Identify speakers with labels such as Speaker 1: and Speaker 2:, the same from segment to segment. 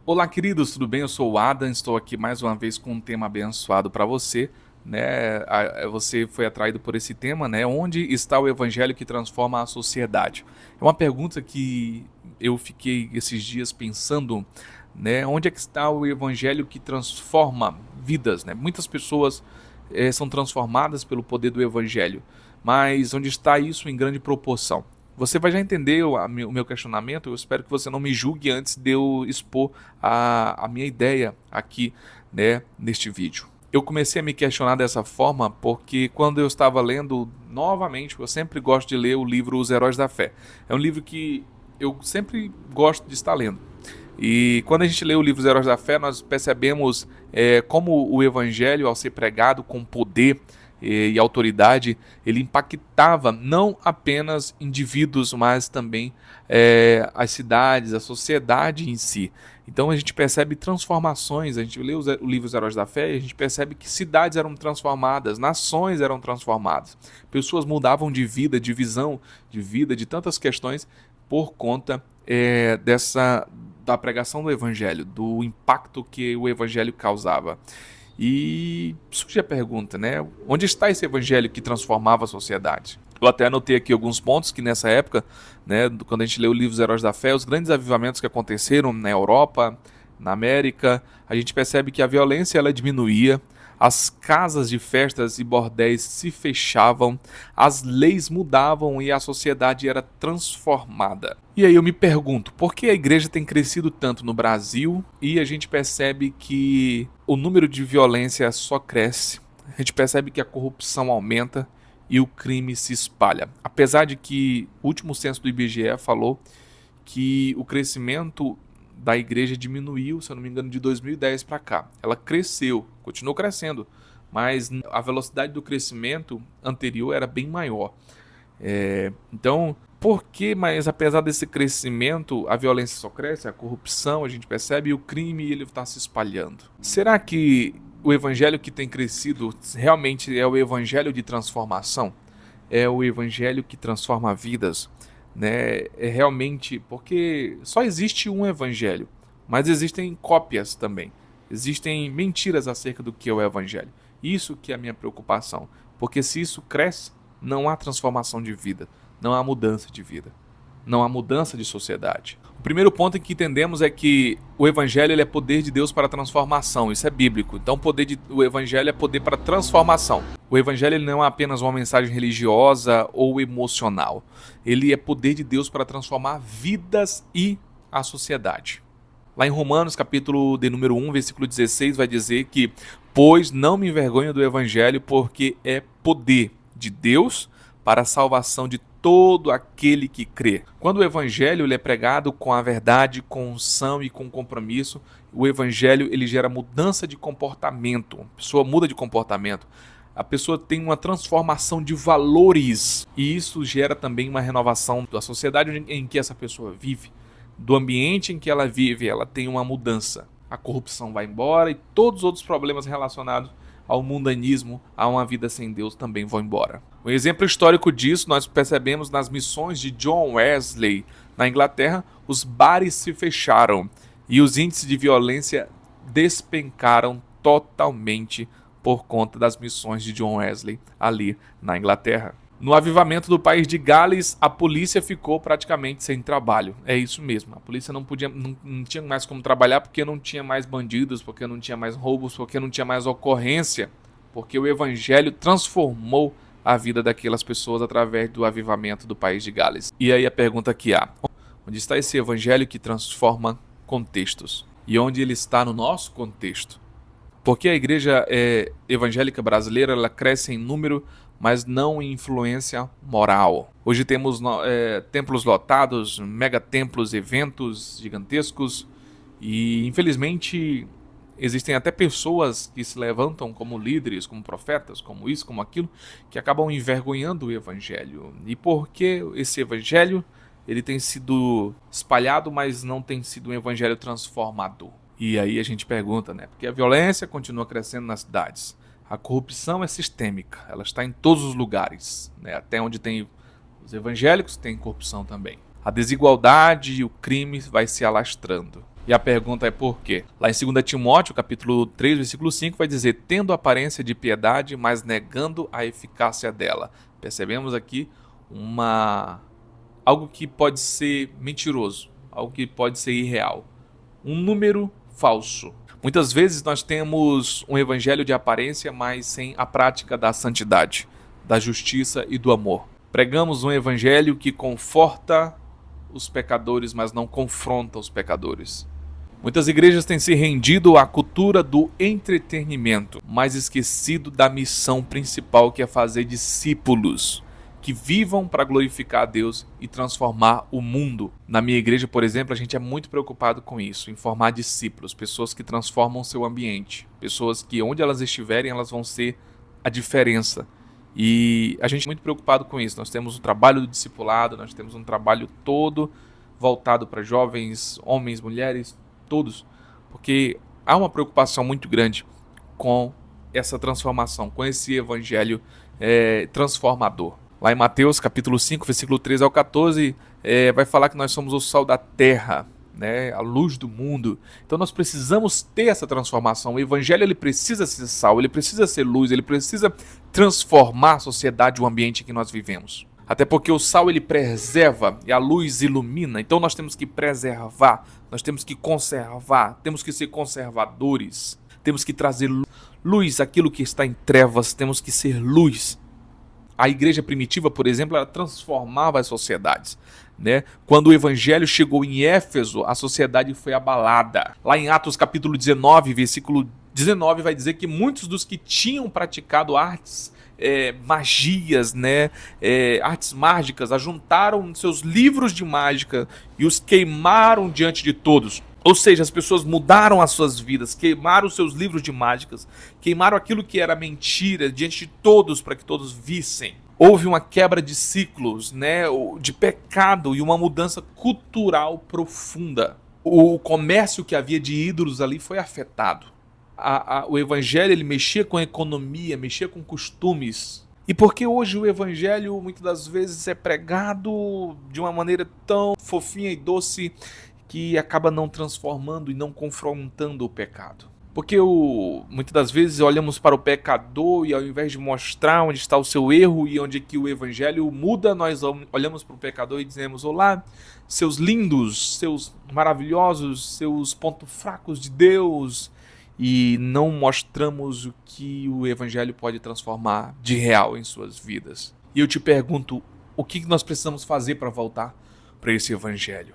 Speaker 1: Olá, queridos, tudo bem? Eu sou o Adam, estou aqui mais uma vez com um tema abençoado para você, né? Você foi atraído por esse tema, né? Onde está o evangelho que transforma a sociedade? É uma pergunta que eu fiquei esses dias pensando, né? Onde é que está o evangelho que transforma vidas, né? Muitas pessoas são transformadas pelo poder do evangelho, mas onde está isso em grande proporção? Você vai já entender o meu questionamento. Eu espero que você não me julgue antes de eu expor a minha ideia aqui, né, neste vídeo. Eu comecei a me questionar dessa forma porque quando eu estava lendo novamente, eu sempre gosto de ler o livro Os Heróis da Fé. É um livro que eu sempre gosto de estar lendo. E quando a gente lê o livro Os Heróis da Fé, nós percebemos como o evangelho, ao ser pregado com poder e autoridade, ele impactava não apenas indivíduos, mas também as cidades, a sociedade em si. Então a gente percebe transformações, a gente lê o livro Os Heróis da Fé e a gente percebe que cidades eram transformadas, nações eram transformadas, pessoas mudavam de vida, de visão de vida, de tantas questões por conta da pregação do evangelho, do impacto que o evangelho causava. E surge a pergunta, né? Onde está esse evangelho que transformava a sociedade? Eu até anotei aqui alguns pontos que nessa época, né, quando a gente lê o livro Os Heróis da Fé, os grandes avivamentos que aconteceram na Europa, na América, a gente percebe que a violência ela diminuía, as casas de festas e bordéis se fechavam, as leis mudavam e a sociedade era transformada. E aí eu me pergunto, por que a igreja tem crescido tanto no Brasil e a gente percebe que o número de violência só cresce, a gente percebe que a corrupção aumenta e o crime se espalha. Apesar de que o último censo do IBGE falou que o crescimento da igreja diminuiu, se eu não me engano, de 2010 para cá. Ela cresceu, continuou crescendo, mas a velocidade do crescimento anterior era bem maior. Então, por que, mas apesar desse crescimento, a violência só cresce, a corrupção, a gente percebe, e o crime ele está se espalhando? Será que o evangelho que tem crescido realmente é o evangelho de transformação? É o evangelho que transforma vidas? Né? É realmente, porque só existe um evangelho, mas existem cópias também. Existem mentiras acerca do que é o evangelho. Isso que é a minha preocupação, porque se isso cresce, não há transformação de vida, não há mudança de vida, não há mudança de sociedade. O primeiro ponto em que entendemos é que o evangelho ele é poder de Deus para transformação, isso é bíblico. Então o evangelho é poder para transformação. O evangelho ele não é apenas uma mensagem religiosa ou emocional, ele é poder de Deus para transformar vidas e a sociedade. Lá em Romanos, capítulo de número 1, versículo 16, vai dizer que pois não me envergonho do evangelho, porque é poder de Deus para a salvação de todo aquele que crê. Quando o evangelho ele é pregado com a verdade, com unção e com compromisso, o evangelho ele gera mudança de comportamento. A pessoa muda de comportamento. A pessoa tem uma transformação de valores e isso gera também uma renovação da sociedade em que essa pessoa vive, do ambiente em que ela vive, ela tem uma mudança. A corrupção vai embora e todos os outros problemas relacionados ao mundanismo, a uma vida sem Deus também vão embora. Um exemplo histórico disso nós percebemos nas missões de John Wesley na Inglaterra. Os bares se fecharam e os índices de violência despencaram totalmente por conta das missões de John Wesley ali na Inglaterra. No avivamento do país de Gales, a polícia ficou praticamente sem trabalho. É isso mesmo, a polícia não tinha mais como trabalhar porque não tinha mais bandidos, porque não tinha mais roubos, porque não tinha mais ocorrência, porque o evangelho transformou a vida daquelas pessoas através do avivamento do país de Gales. E aí a pergunta que há, onde está esse evangelho que transforma contextos? E onde ele está no nosso contexto? Porque a igreja evangélica brasileira ela cresce em número, mas não em influência moral. Hoje temos templos lotados, megatemplos, eventos gigantescos e, infelizmente, existem até pessoas que se levantam como líderes, como profetas, como isso, como aquilo, que acabam envergonhando o evangelho. E por que esse evangelho ele tem sido espalhado, mas não tem sido um evangelho transformador? E aí a gente pergunta, né? Porque a violência continua crescendo nas cidades. A corrupção é sistêmica, ela está em todos os lugares, né? Até onde tem os evangélicos tem corrupção também. A desigualdade e o crime vai se alastrando. E a pergunta é por quê? Lá em 2 Timóteo, capítulo 3, versículo 5, vai dizer: tendo aparência de piedade, mas negando a eficácia dela. Percebemos aqui algo que pode ser mentiroso, algo que pode ser irreal, um número falso. Muitas vezes nós temos um evangelho de aparência, mas sem a prática da santidade, da justiça e do amor. Pregamos um evangelho que conforta os pecadores, mas não confronta os pecadores. Muitas igrejas têm se rendido à cultura do entretenimento, mas esquecido da missão principal, que é fazer discípulos que vivam para glorificar a Deus e transformar o mundo. Na minha igreja, por exemplo, a gente é muito preocupado com isso, em formar discípulos, pessoas que transformam seu ambiente, pessoas que onde elas estiverem, elas vão ser a diferença. E a gente é muito preocupado com isso. Nós temos um trabalho do discipulado, nós temos um trabalho todo voltado para jovens, homens, mulheres, todos, porque há uma preocupação muito grande com essa transformação, com esse evangelho transformador. Lá em Mateus capítulo 5, versículo 13 ao 14, vai falar que nós somos o sal da terra, né, a luz do mundo. Então nós precisamos ter essa transformação. O evangelho ele precisa ser sal, ele precisa ser luz, ele precisa transformar a sociedade, o ambiente em que nós vivemos. Até porque o sal ele preserva e a luz ilumina. Então nós temos que preservar, nós temos que conservar, temos que ser conservadores, temos que trazer luz àquilo que está em trevas, temos que ser luz. A igreja primitiva, por exemplo, ela transformava as sociedades, né? Quando o evangelho chegou em Éfeso, a sociedade foi abalada. Lá em Atos capítulo 19, versículo 19, vai dizer que muitos dos que tinham praticado artes, magias, né? Artes mágicas, ajuntaram seus livros de mágica e os queimaram diante de todos. Ou seja, as pessoas mudaram as suas vidas, queimaram os seus livros de mágicas, queimaram aquilo que era mentira diante de todos para que todos vissem. Houve uma quebra de ciclos, né, de pecado e uma mudança cultural profunda. O comércio que havia de ídolos ali foi afetado. O evangelho ele mexia com a economia, mexia com costumes. E porque hoje o evangelho muitas das vezes é pregado de uma maneira tão fofinha e doce que acaba não transformando e não confrontando o pecado. Porque muitas das vezes olhamos para o pecador e ao invés de mostrar onde está o seu erro e onde é que o evangelho muda, nós olhamos para o pecador e dizemos: olá, seus lindos, seus maravilhosos, seus pontos fracos de Deus, e não mostramos o que o evangelho pode transformar de real em suas vidas. E eu te pergunto, o que nós precisamos fazer para voltar para esse evangelho?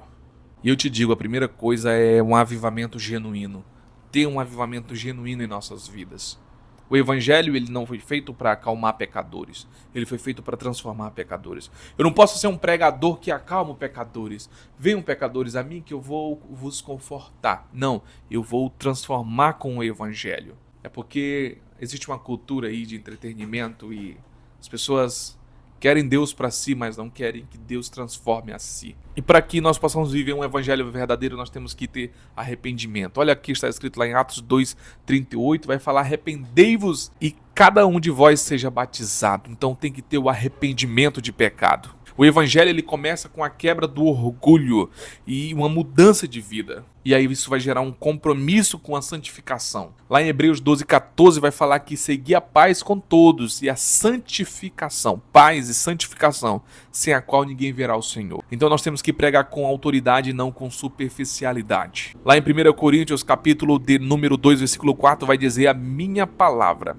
Speaker 1: E eu te digo, a primeira coisa é um avivamento genuíno. Ter um avivamento genuíno em nossas vidas. O evangelho ele não foi feito para acalmar pecadores. Ele foi feito para transformar pecadores. Eu não posso ser um pregador que acalma pecadores. Venham pecadores a mim que eu vou vos confortar. Não, eu vou transformar com o evangelho. É porque existe uma cultura aí de entretenimento e as pessoas querem Deus para si, mas não querem que Deus transforme a si. E para que nós possamos viver um evangelho verdadeiro, nós temos que ter arrependimento. Olha aqui, está escrito lá em Atos 2:38, vai falar: arrependei-vos e cada um de vós seja batizado. Então tem que ter o arrependimento de pecado. O evangelho ele começa com a quebra do orgulho e uma mudança de vida. E aí isso vai gerar um compromisso com a santificação. Lá em Hebreus 12:14 vai falar que segui a paz com todos e a santificação, paz e santificação, sem a qual ninguém verá o Senhor. Então nós temos que pregar com autoridade e não com superficialidade. Lá em 1 Coríntios capítulo de número 2, versículo 4 vai dizer: a minha palavra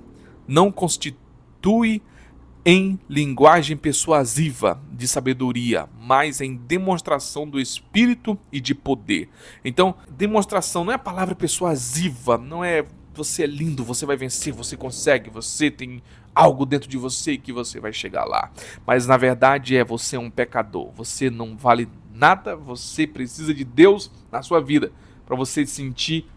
Speaker 1: não constitui em linguagem persuasiva de sabedoria, mas em demonstração do Espírito e de poder. Então, demonstração não é a palavra persuasiva, não é você é lindo, você vai vencer, você consegue, você tem algo dentro de você que você vai chegar lá. Mas na verdade você é um pecador, você não vale nada, você precisa de Deus na sua vida para você sentir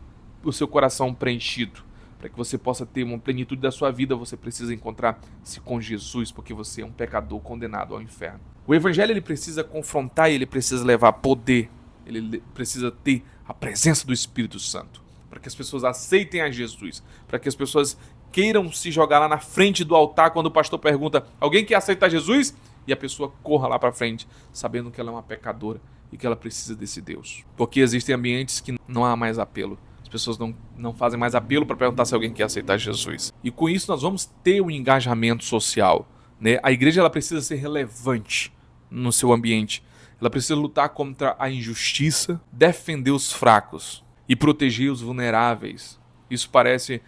Speaker 1: o seu coração preenchido. Para que você possa ter uma plenitude da sua vida, você precisa encontrar-se com Jesus, porque você é um pecador condenado ao inferno. O evangelho ele precisa confrontar, ele precisa levar poder, ele precisa ter a presença do Espírito Santo, para que as pessoas aceitem a Jesus, para que as pessoas queiram se jogar lá na frente do altar quando o pastor pergunta: alguém quer aceitar Jesus? e a pessoa corra lá para frente, sabendo que ela é uma pecadora e que ela precisa desse Deus. Porque existem ambientes que não há mais apelo. As pessoas não fazem mais apelo para perguntar se alguém quer aceitar Jesus. E com isso nós vamos ter um engajamento social, né? A igreja ela precisa ser relevante no seu ambiente. Ela precisa lutar contra a injustiça, defender os fracos e proteger os vulneráveis. Isso parece...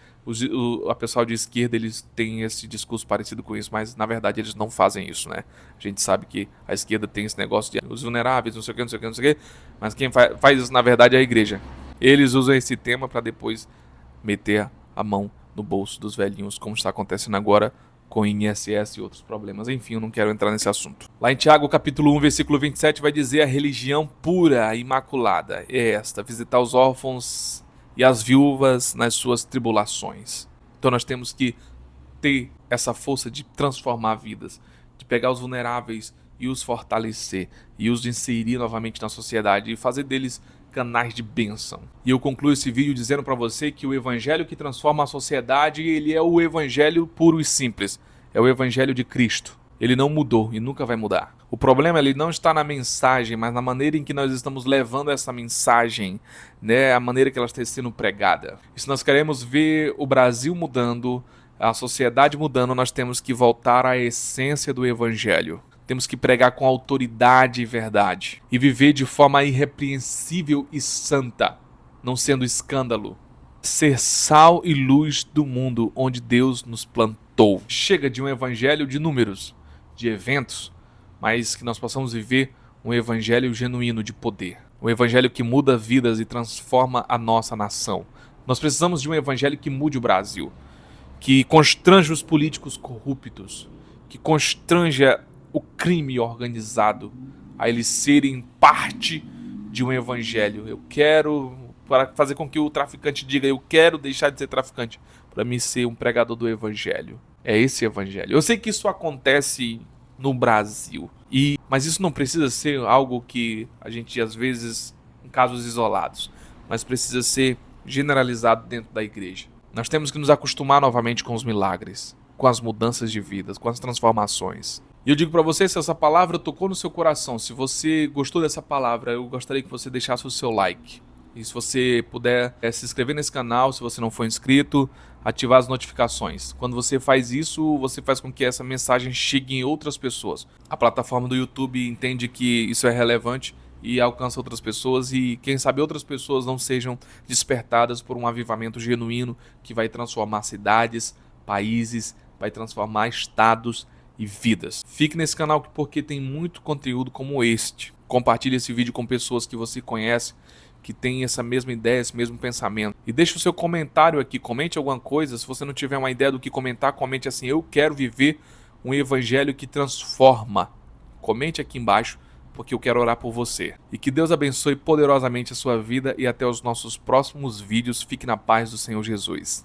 Speaker 1: A pessoal de esquerda, eles têm esse discurso parecido com isso, mas na verdade eles não fazem isso, né? A gente sabe que a esquerda tem esse negócio de os vulneráveis, não sei o que, não sei o que, não sei o que, mas quem faz isso na verdade é a igreja. Eles usam esse tema para depois meter a mão no bolso dos velhinhos, como está acontecendo agora com o INSS e outros problemas. Enfim, eu não quero entrar nesse assunto. Lá em Tiago, capítulo 1, versículo 27, vai dizer: a religião pura, imaculada é esta, visitar os órfãos e as viúvas nas suas tribulações. Então nós temos que ter essa força de transformar vidas, de pegar os vulneráveis e os fortalecer, e os inserir novamente na sociedade e fazer deles canais de bênção. E eu concluo esse vídeo dizendo para você que o evangelho que transforma a sociedade, ele é o evangelho puro e simples. É o evangelho de Cristo. Ele não mudou e nunca vai mudar. O problema ele não está na mensagem, mas na maneira em que nós estamos levando essa mensagem, né? A maneira que ela está sendo pregada. E se nós queremos ver o Brasil mudando, a sociedade mudando, nós temos que voltar à essência do evangelho. Temos que pregar com autoridade e verdade. E viver de forma irrepreensível e santa, não sendo escândalo. Ser sal e luz do mundo onde Deus nos plantou. Chega de um evangelho de números, de eventos, mas que nós possamos viver um evangelho genuíno de poder. Um evangelho que muda vidas e transforma a nossa nação. Nós precisamos de um evangelho que mude o Brasil, que constranja os políticos corruptos, que constranja o crime organizado a eles serem parte de um evangelho. Eu quero, para fazer com que o traficante diga, eu quero deixar de ser traficante, para mim ser um pregador do evangelho. É esse evangelho. Eu sei que isso acontece no Brasil, mas isso não precisa ser algo que a gente, às vezes, em casos isolados, mas precisa ser generalizado dentro da igreja. Nós temos que nos acostumar novamente com os milagres, com as mudanças de vidas, com as transformações. E eu digo para você, se essa palavra tocou no seu coração, se você gostou dessa palavra, eu gostaria que você deixasse o seu like. E se você puder se inscrever nesse canal, se você não for inscrito, ativar as notificações. Quando você faz isso, você faz com que essa mensagem chegue em outras pessoas. A plataforma do YouTube entende que isso é relevante e alcança outras pessoas, e quem sabe outras pessoas não sejam despertadas por um avivamento genuíno que vai transformar cidades, países, vai transformar estados e vidas. Fique nesse canal porque tem muito conteúdo como este. Compartilhe esse vídeo com pessoas que você conhece, que tem essa mesma ideia, esse mesmo pensamento. E deixe o seu comentário aqui, comente alguma coisa. Se você não tiver uma ideia do que comentar, comente assim: eu quero viver um evangelho que transforma. Comente aqui embaixo, porque eu quero orar por você. E que Deus abençoe poderosamente a sua vida e até os nossos próximos vídeos. Fique na paz do Senhor Jesus.